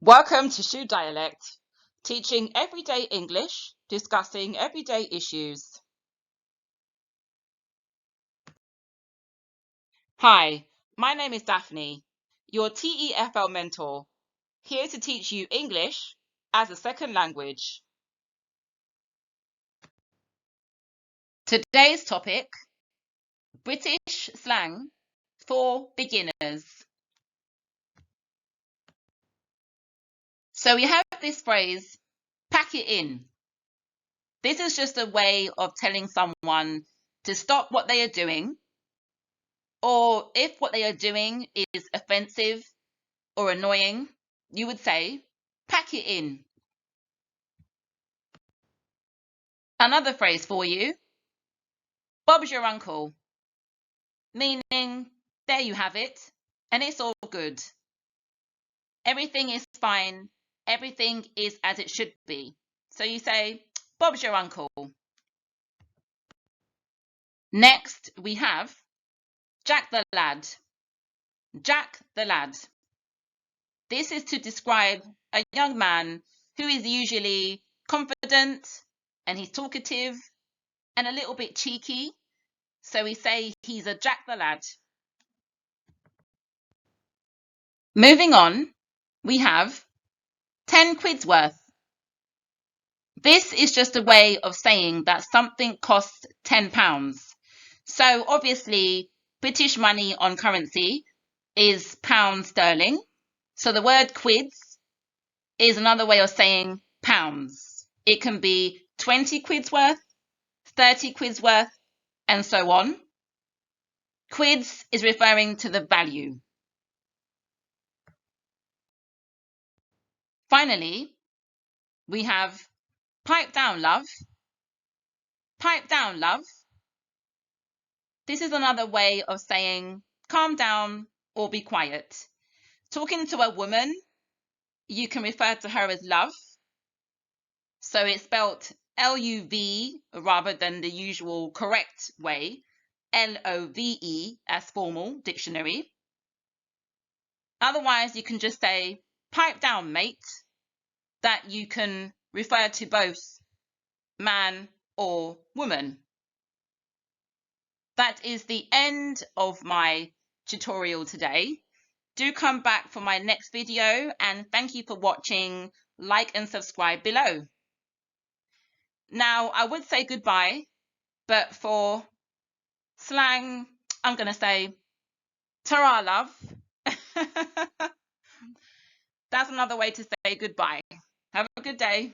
Welcome to Shoe Dialect, teaching everyday English, discussing everyday issues. Hi, my name is Daphne, your TEFL mentor, here to teach you English as a second language. Today's topic, British slang for beginners. So we have this phrase, pack it in. This is just a way of telling someone to stop what they are doing, or if what they are doing is offensive or annoying, you would say, pack it in. Another phrase for you, Bob's your uncle, meaning there you have it, and it's all good. Everything is fine, everything is as it should be. So you say, Bob's your uncle. Next, we have Jack the lad. Jack the lad. This is to describe a young man who is usually confident and he's talkative and a little bit cheeky. So we say he's a Jack the lad. Moving on, we have 10 quid's worth. This is just a way of saying that something costs £10. So obviously, British money on currency is pound sterling. So the word quids is another way of saying pounds. It can be 20 quid's worth, 30 quid's worth, and so on. Quids is referring to the value. Finally, we have pipe down, love. Pipe down, love. This is another way of saying calm down or be quiet. Talking to a woman, you can refer to her as love. So it's spelt L-U-V rather than the usual correct way, L-O-V-E as formal dictionary. Otherwise, you can just say pipe down, mate. That you can refer to both man or woman. That is the end of my tutorial today. Do come back for my next video and thank you for watching. Like and subscribe below. Now, I would say goodbye, but for slang, I'm going to say ta-ra, love. That's another way to say goodbye. Have a good day.